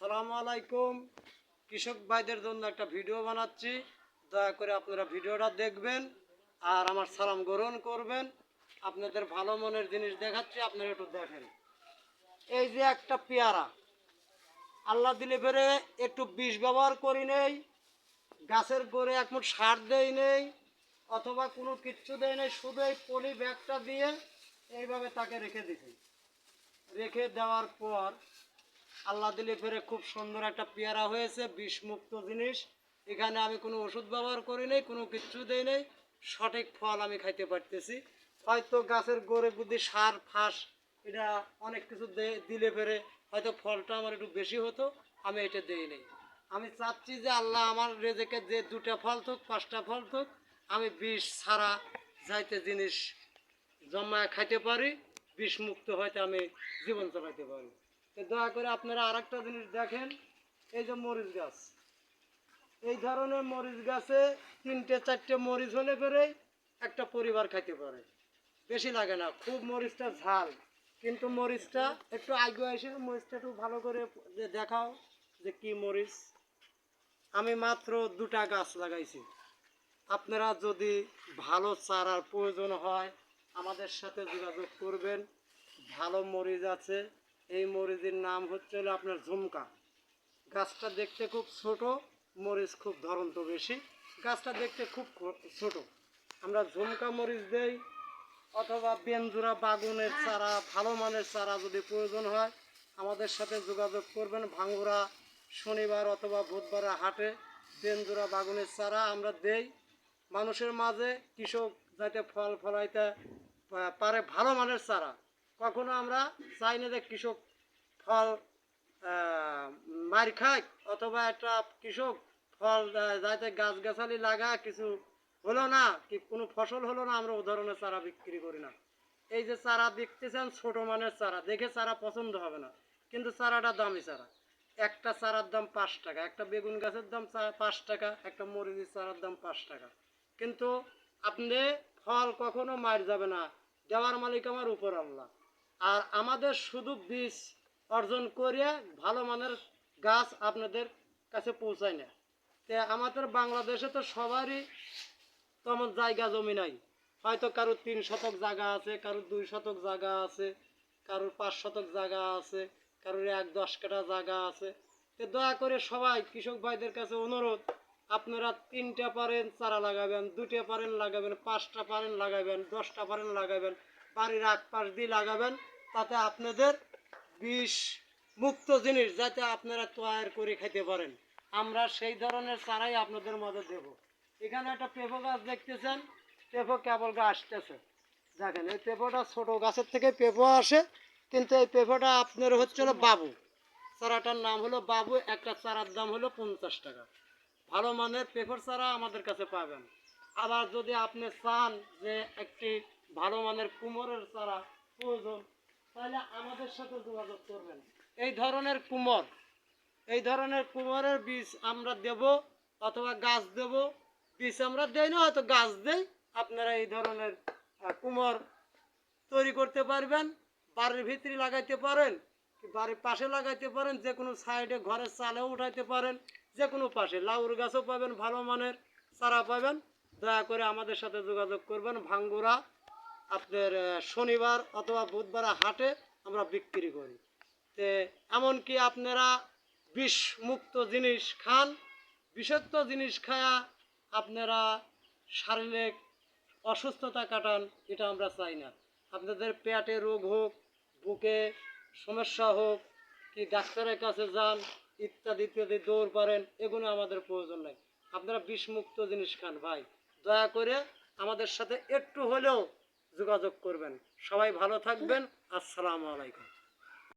আসসালামু আলাইকুম। কৃষক ভাইদের জন্য একটা ভিডিও বানাচ্ছি, দয়া করে আপনারা ভিডিওটা দেখবেন আর আমার সালাম গ্রহণ করবেন। আপনাদের ভালো মনের জিনিস দেখাচ্ছি, আপনারা একটু দেখেন। এই যে একটা পেয়ারা আল্লাহ দিলে ফেরে একটু বিষ ব্যবহার করি নেই, গাছের গোড়ে এক মুঠ সার দেই নেই অথবা কোনো কিচ্ছু দেয় নেই, শুধু এই পলি ব্যাগটা দিয়ে এইভাবে তাকে রেখে দিছি। রেখে দেওয়ার পর আল্লাহ দিলে ফেরে খুব সুন্দর একটা পেয়ারা হয়েছে, বিষমুক্ত জিনিস। এখানে আমি কোনো ওষুধ ব্যবহার করি নাই, কোনো কিচ্ছু দেই নেই, সঠিক ফল আমি খাইতে পারতেছি। হয়তো গাছের গোড়ে বুদ্ধি সার ফাঁস এটা অনেক কিছু দিলে ফেরে হয়তো ফলটা আমার একটু বেশি হতো, আমি এটা দেই নেই। আমি চাচ্ছি যে আল্লাহ আমার রেজেকে যে 2টা ফল থাক 5টা ফল থাক, আমি বিষ ছাড়া যাইতে জিনিস জমায় খাইতে পারি, বিষমুক্ত হয়তো আমি জীবন চালাইতে পারি। তো দয়া করে আপনারা আর একটা জিনিস দেখেন, এই যে মরিচ গাছ, এই ধরনের মরিচ গাছে 3টে 4টে মরিচ হলে পরেই একটা পরিবার খাইতে পারে, বেশি লাগে না। খুব মরিচটা ঝাল, কিন্তু মরিচটা একটু আগে এসে মরিচটা একটু ভালো করে দেখাও যে কি মরিচ। আমি মাত্র 2টা গাছ লাগাইছি। আপনারা যদি ভালো চারার প্রয়োজন হয় আমাদের সাথে যোগাযোগ করবেন। ভালো মরিচ আছে, এই মরিচের নাম হচ্ছে আপনার ঝুমকা। গাছটা দেখতে খুব ছোট, মরিচ খুব ধরন্ত বেশি। গাছটা দেখতে খুব ছোট। আমরা ঝুমকা মরিচ দেই অথবা বেনজোড়া বাগুনের চারা, ভালো মানের চারা যদি প্রয়োজন হয় আমাদের সাথে যোগাযোগ করবেন। ভাঙ্গুরা শনিবার অথবা বুধবারে হাটে বেনজোড়া বাগুনের চারা আমরা দেই মানুষের মাঝে, কৃষক যাতে ফল ফলাইতে পারে ভালো মানের চারা। কখনো আমরা চাই না যে কৃষক ফল মার খায় অথবা একটা কৃষক ফল যাতে গাছগাছালি লাগা কিছু হলো না, কি কোনো ফসল হলো না, আমরা ও ধরনের চারা বিক্রি করি না। এই যে চারা দেখতেছেন ছোট মানের চারা, দেখে চারা পছন্দ হবে না, কিন্তু চারাটা দামি চারা। একটা চারার দাম 5 টাকা, একটা বেগুন গাছের দাম 5 টাকা, একটা মরিচের চারার দাম 5 টাকা। কিন্তু আপনি ফল কখনো মার যাবে না, দেওয়ার মালিক আমার উপর আল্লাহ। আর আমাদের শুধু বীজ অর্জন করিয়া ভালো মানের গাছ আপনাদের কাছে পৌঁছায় না। তো আমাদের বাংলাদেশে তো সবারই তেমন জায়গা জমি নাই। হয়তো কারোর 3 শতক জায়গা আছে, কারোর 2 শতক জায়গা আছে, কারোর 5 শতক জায়গা আছে, কারোর 1-10 কাঠা জায়গা আছে। তো দয়া করে সবাই কৃষক ভাইদের কাছে অনুরোধ, আপনারা 3টা পারেন চারা লাগাবেন, 2টা পারেন লাগাবেন, 5টা পারেন লাগাবেন, 10টা পারেন লাগাবেন, বাড়ির আশপাশ দিয়ে লাগাবেন। তাতে আপনাদের বিষ মুক্ত জিনিস যাতে আপনারা তৈরি করে খেতে পারেন, আমরা সেই ধরনের চারাই আপনাদের মাঝে দেব। এখানে একটা পেঁপো গাছ দেখতেছেন, পেঁপো কেবল গাছ আসতেছে। দেখেন এই পেঁপোটা ছোটো গাছের থেকে পেঁপো আসে, কিন্তু এই পেঁপোটা আপনার হচ্ছে বাবু। চারাটার নাম হলো বাবু, একটা চারার দাম হলো 50 টাকা। ভালো মানের পেঁপোর চারা আমাদের কাছে পাবেন। আবার যদি আপনি চান যে একটি ভালো মানের কুমোরের চারা প্রয়োজন, তাহলে আমাদের সাথে যোগাযোগ করবেন। এই ধরনের কুমোর, এই ধরনের কুমোরের বীজ আমরা দেব অথবা গাছ দেব। বীজ আমরা দেই না, হয়তো গাছ দেই। আপনারা এই ধরনের কুমোর তৈরি করতে পারবেন, বাড়ির ভিতরে লাগাইতে পারেন, বাড়ির পাশে লাগাইতে পারেন, যে কোনো সাইডে ঘরের চালেও উঠাইতে পারেন, যে কোনো পাশে লাউর গাছও পাবেন, ভালো মানের চারা পাবেন। দয়া করে আমাদের সাথে যোগাযোগ করবেন। ভাঙ্গুরা আপনার শনিবার অথবা বুধবার হাটে আমরা বিক্রি করি। তো এমনকি আপনারা বিষমুক্ত জিনিস খান, বিষাক্ত জিনিস খায়া আপনারা শারীরিক অসুস্থতা কাটান, এটা আমরা চাই না। আপনাদের পেটে রোগ হোক, বুকে সমস্যা হোক, কি ডাক্তারের কাছে যান, ইত্যাদি ইত্যাদি দৌড় পারেন, এগুলো আমাদের প্রয়োজন নেই। আপনারা বিষমুক্ত জিনিস খান ভাই। দয়া করে আমাদের সাথে একটু হলেও যোগাযোগ করবেন। সবাই ভালো থাকবেন। আসসালামু আলাইকুম।